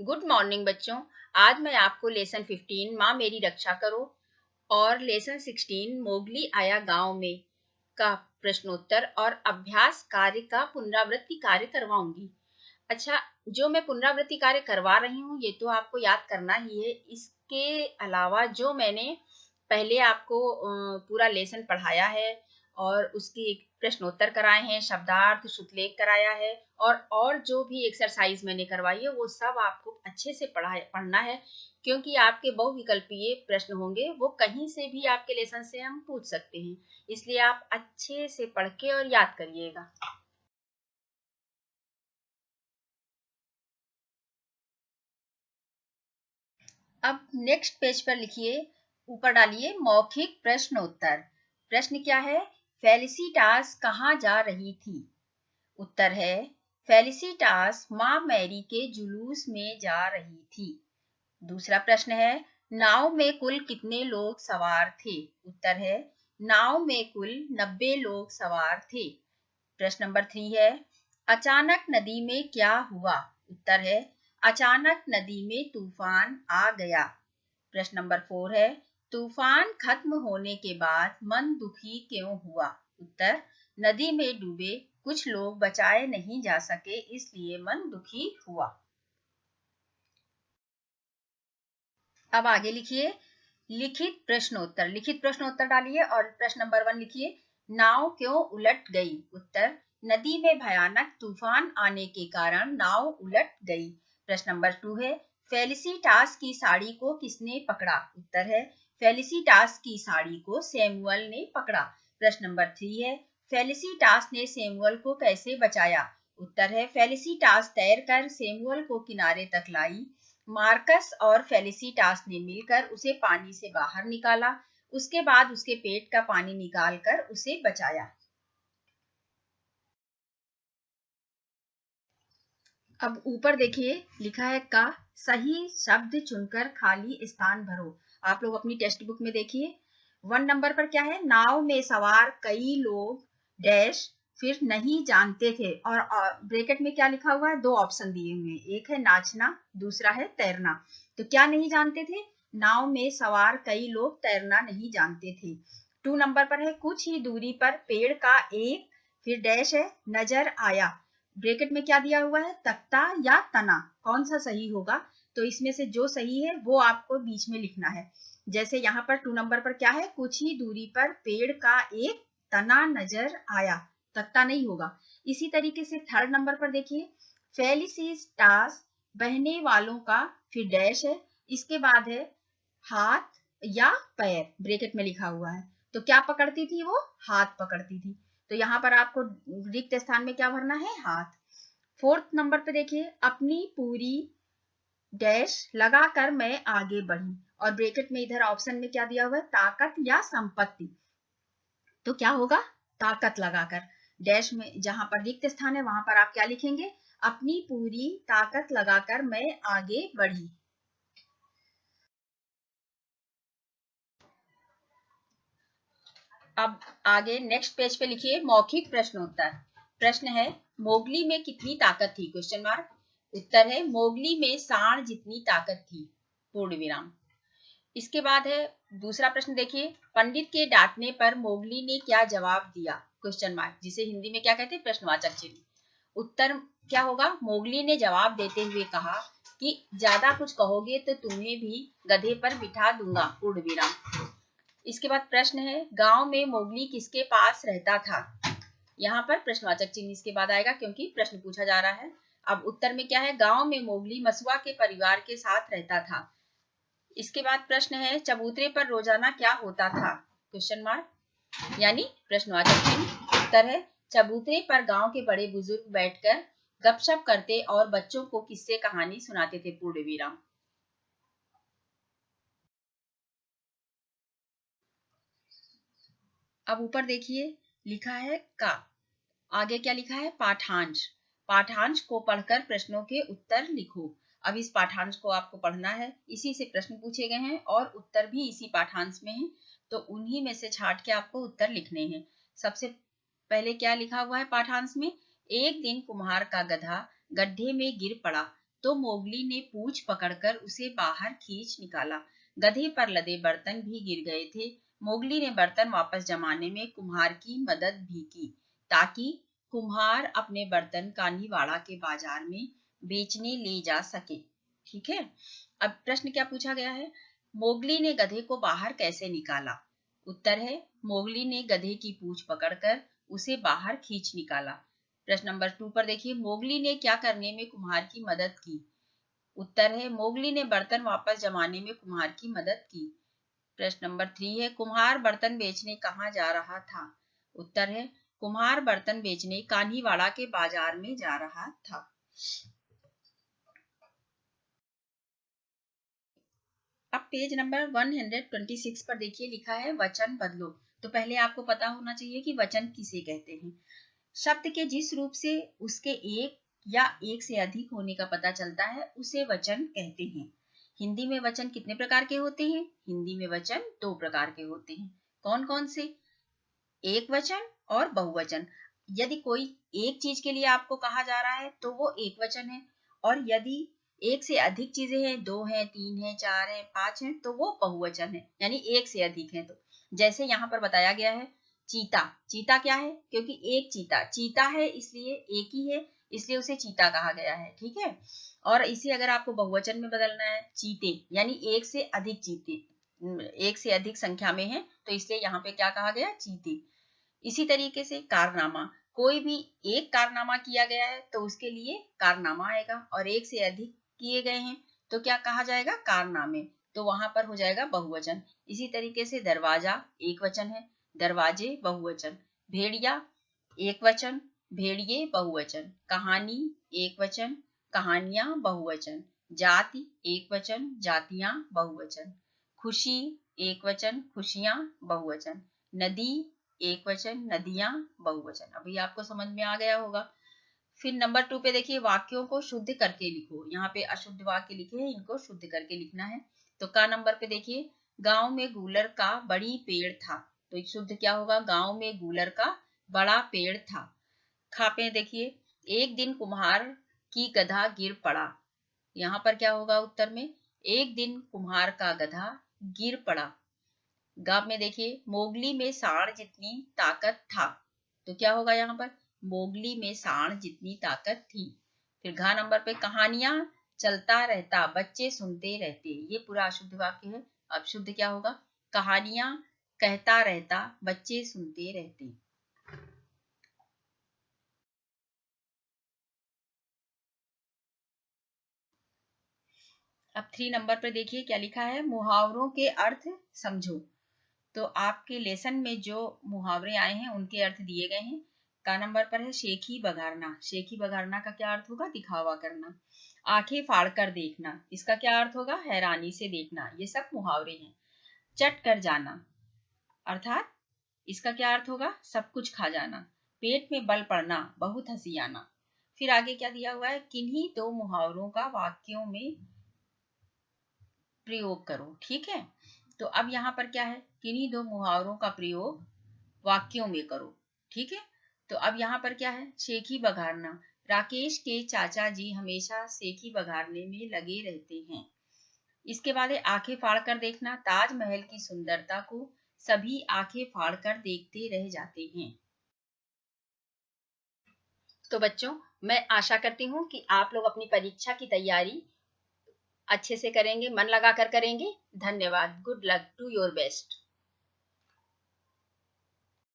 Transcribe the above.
Good morning बच्चों। आज मैं आपको लेसन 15 माँ मेरी रक्षा करो और लेसन 16 मोगली आया गांव में का प्रश्नोत्तर और अभ्यास कार्य का पुनरावृत्ति कार्य करवाऊंगी। अच्छा, जो मैं पुनरावृत्ति कार्य करवा रही हूँ ये तो आपको याद करना ही है। इसके अलावा जो मैंने पहले आपको पूरा लेसन पढ़ाया है और उसके प्रश्नोत्तर कराए हैं, शब्दार्थ शुद्धलेख कराया है और जो भी एक्सरसाइज मैंने करवाई है वो सब आपको अच्छे से पढ़ना है, क्योंकि आपके बहुविकल्पीय प्रश्न होंगे, वो कहीं से भी आपके लेसन से हम पूछ सकते हैं। इसलिए आप अच्छे से पढ़ के और याद करिएगा। अब नेक्स्ट पेज पर लिखिए, ऊपर डालिए मौखिक प्रश्नोत्तर। प्रश्न क्या है? फेलिसिटास कहाँ जा रही थी? उत्तर है फेलिसिटास माँ मैरी के जुलूस में जा रही थी। दूसरा प्रश्न है, नाव में कुल कितने लोग सवार थे? उत्तर है नाव में कुल 90 लोग सवार थे। प्रश्न नंबर 3 है, अचानक नदी में क्या हुआ? उत्तर है अचानक नदी में तूफान आ गया। प्रश्न नंबर 4 है, तूफान खत्म होने के बाद मन दुखी क्यों हुआ? उत्तर, नदी में डूबे कुछ लोग बचाए नहीं जा सके इसलिए मन दुखी हुआ। अब आगे लिखिए लिखित प्रश्नोत्तर। लिखित प्रश्नोत्तर डालिए और प्रश्न नंबर 1 लिखिए, नाव क्यों उलट गई? उत्तर, नदी में भयानक तूफान आने के कारण नाव उलट गई। प्रश्न नंबर 2 है, फेलिसिटास की साड़ी को किसने पकड़ा? उत्तर है फेलिसिटास की साड़ी को सैमुअल ने पकड़ा। प्रश्न नंबर 3 है, फेलिसिटास ने सैमुअल को कैसे बचाया? उत्तर है फेलिसिटास तैरकर सैमुअल को किनारे तक लाई। मार्कस और फेलिसिटास ने मिलकर उसे पानी से बाहर निकाला, उसके बाद उसके पेट का पानी निकालकर उसे बचाया। अब ऊपर देखिए लिखा है का सही शब्द चुनकर खाली स्थान भरो। आप लोग अपनी टेक्स्ट बुक में देखिए 1 नंबर पर क्या है, नाव में सवार कई लोग डैश फिर नहीं जानते थे, और ब्रैकेट में क्या लिखा हुआ है, 2 ऑप्शन दिए हुए हैं, एक है नाचना, दूसरा है तैरना। तो क्या नहीं जानते थे? नाव में सवार कई लोग तैरना नहीं जानते थे। 2 नंबर पर है, कुछ ही दूरी पर पेड़ का एक फिर डैश है नजर आया। ब्रैकेट में क्या दिया हुआ है, तख्ता या तना, कौन सा सही होगा? तो इसमें से जो सही है वो आपको बीच में लिखना है। जैसे यहाँ पर 2 नंबर पर क्या है, कुछ ही दूरी पर पेड़ का एक तना नजर आया, तख्ता नहीं होगा। इसी तरीके से 3rd नंबर पर देखिए, फेलिसिटास बहने वालों का फिर डैश है, इसके बाद है हाथ या पैर, ब्रैकेट में लिखा हुआ है। तो क्या पकड़ती थी वो? हाथ पकड़ती थी। तो यहाँ पर आपको रिक्त स्थान में क्या भरना है? हाथ। 4th नंबर पे देखिए, अपनी पूरी डैश लगाकर मैं आगे बढ़ी, और ब्रैकेट में इधर ऑप्शन में क्या दिया हुआ है, ताकत या संपत्ति। तो क्या होगा? ताकत लगाकर। डैश में जहां पर रिक्त स्थान है वहां पर आप क्या लिखेंगे? अपनी पूरी ताकत लगाकर मैं आगे बढ़ी। अब आगे नेक्स्ट पेज पे लिखिए मौखिक प्रश्नोत्तर। प्रश्न है, मोगली में कितनी ताकत थी? Question mark. उत्तर है मोगली में सांड जितनी ताकत थी, पूर्ण विराम। इसके बाद है दूसरा प्रश्न देखिए, पंडित के डांटने पर मोगली ने क्या जवाब दिया? क्वेश्चन मार्क, जिसे हिंदी में क्या कहते हैं, प्रश्नवाचक चिन्ह। उत्तर क्या होगा? मोगली ने जवाब देते हुए कहा कि ज्यादा कुछ कहोगे तो तुम्हें भी गधे पर बिठा दूंगा, पूर्ण विराम। इसके बाद प्रश्न है, गांव में मोगली किसके पास रहता था? यहाँ पर प्रश्नवाचक चिन्ह इसके बाद आएगा क्योंकि प्रश्न पूछा जा रहा है। अब उत्तर में क्या है, गांव में मोगली मसुआ के परिवार के साथ रहता था। इसके बाद प्रश्न है, चबूतरे पर रोजाना क्या होता था? क्वेश्चन मार्क, यानी प्रश्नवाचक चिन्ह। उत्तर है चबूतरे पर गांव के बड़े बुजुर्ग बैठकर गपशप करते और बच्चों को किस्से कहानी सुनाते थे, पूर्ण विराम। अब ऊपर देखिए लिखा है का, आगे क्या लिखा है, पाठांश। पाठांश को पढ़कर प्रश्नों के उत्तर लिखो। अब इस पाठांश को आपको पढ़ना है, इसी से प्रश्न पूछे गए हैं और उत्तर भी इसी पाठांश में है, तो उन्हीं में से छांट के आपको उत्तर लिखने हैं। सबसे पहले क्या लिखा हुआ है पाठांश में, एक दिन कुम्हार का गधा गड्ढे में गिर पड़ा तो मोगली ने पूंछ पकड़कर उसे बाहर खींच निकाला। गधे पर लदे बर्तन भी गिर गए थे। मोगली ने बर्तन वापस जमाने में कुम्हार की मदद भी की, ताकि कुम्हार अपने बर्तन कान्हीवाड़ा के बाजार में बेचने ले जा सके। ठीक है, अब प्रश्न क्या पूछा गया है, मोगली ने गधे को बाहर कैसे निकाला? उत्तर है, मोगली ने गधे की पूंछ पकड़कर उसे बाहर खींच निकाला। प्रश्न नंबर 2 पर देखिए, मोगली ने क्या करने में कुम्हार की मदद की? उत्तर है, मोगली ने बर्तन वापस जमाने में कुम्हार की मदद की। प्रश्न नंबर 3 है, कुम्हार बर्तन बेचने कहाँ जा रहा था? उत्तर है, कुम्हार बर्तन बेचने कान्हीवाड़ा के बाजार में जा रहा था। अब पेज नंबर 126 पर देखिए, लिखा है वचन बदलो। तो पहले आपको पता होना चाहिए कि वचन किसे कहते हैं। शब्द के जिस रूप से उसके एक या एक से अधिक होने का पता चलता है उसे वचन कहते हैं। हिंदी में वचन कितने प्रकार के होते हैं? हिंदी में वचन 2 प्रकार के होते हैं। कौन कौन से? एक वचन और बहुवचन। यदि कोई एक चीज के लिए आपको कहा जा रहा है तो वो एक वचन है, और यदि एक से अधिक चीजें हैं, 2 हैं, 3 हैं, 4 हैं, 5 हैं, तो वो बहुवचन है, यानी एक से अधिक है। तो जैसे यहाँ पर बताया गया है चीता। चीता क्या है? क्योंकि एक चीता, चीता है इसलिए एक ही है, इसलिए उसे चीता कहा गया है। ठीक है, और इसे अगर आपको बहुवचन में बदलना है, चीते, यानी एक से अधिक चीते, एक से अधिक संख्या में है, तो इसलिए यहाँ पे क्या कहा गया? चीते। इसी तरीके से कारनामा, कोई भी एक कारनामा किया गया है तो उसके लिए कारनामा आएगा, और एक से अधिक किए गए हैं तो क्या कहा जाएगा? कारनामे, तो वहां पर हो जाएगा बहुवचन। इसी तरीके से दरवाजा एक वचन है, दरवाजे बहुवचन। भेड़िया एक वचन, भेड़िए बहुवचन। कहानी एक वचन, कहानियां बहुवचन। जाति एक वचन, जातियां बहुवचन। खुशी एक वचन, खुशियां बहुवचन। नदी एक वचन, नदियां बहुवचन। अभी आपको समझ में आ गया होगा। फिर नंबर 2 पे देखिए, वाक्यों को शुद्ध करके लिखो। यहाँ पे अशुद्ध वाक्य लिखे हैं, इनको शुद्ध करके लिखना है। तो का नंबर पे देखिए, गांव में गूलर का बड़ी पेड़ था। तो शुद्ध क्या होगा? गांव में गूलर का बड़ा पेड़ था। खा पे देखिए, एक दिन कुम्हार की गधा गिर पड़ा। यहाँ पर क्या होगा उत्तर में? एक दिन कुम्हार का गधा गिर पड़ा। ग में देखिए, मोगली में सांड जितनी ताकत था। तो क्या होगा यहाँ पर? मोगली में सांड जितनी ताकत थी। फिर घ नंबर पे, कहानियां चलता रहता, बच्चे सुनते रहते। ये पूरा अशुद्ध वाक्य है। अब शुद्ध क्या होगा? कहानियां कहता रहता, बच्चे सुनते रहते। अब 3 नंबर पर देखिए क्या लिखा है, मुहावरों के अर्थ समझो। तो आपके लेसन में जो मुहावरे आए हैं उनके अर्थ दिए गए हैं। का नंबर पर है शेखी बघारना। शेखी बघारना का क्या अर्थ होगा? दिखावा करना। आंखें फाड़ कर देखना, इसका क्या अर्थ होगा? हैरानी से देखना। ये सब मुहावरे हैं। चट कर जाना, अर्थात इसका क्या अर्थ होगा? सब कुछ खा जाना। पेट में बल पड़ना, बहुत हंसी आना। फिर आगे क्या दिया हुआ है, किन्हीं दो मुहावरों का वाक्यों में प्रयोग करो। ठीक है, तो अब यहाँ पर क्या है, किन्हीं दो मुहावरों का प्रयोग वाक्यों में करो। ठीक है, तो अब यहाँ पर क्या है, सेखी बघारना। राकेश के चाचा जी हमेशा सेखी बघारने में लगे रहते हैं। इसके बाद है आंखें फाड़ कर देखना। ताजमहल की सुंदरता को सभी आंखें फाड़ कर देखते रह जाते हैं। तो बच्चों, मैं आशा करती हूँ कि आप लोग अपनी परीक्षा की तैयारी अच्छे से करेंगे, मन लगाकर करेंगे। धन्यवाद। Good luck, do your best.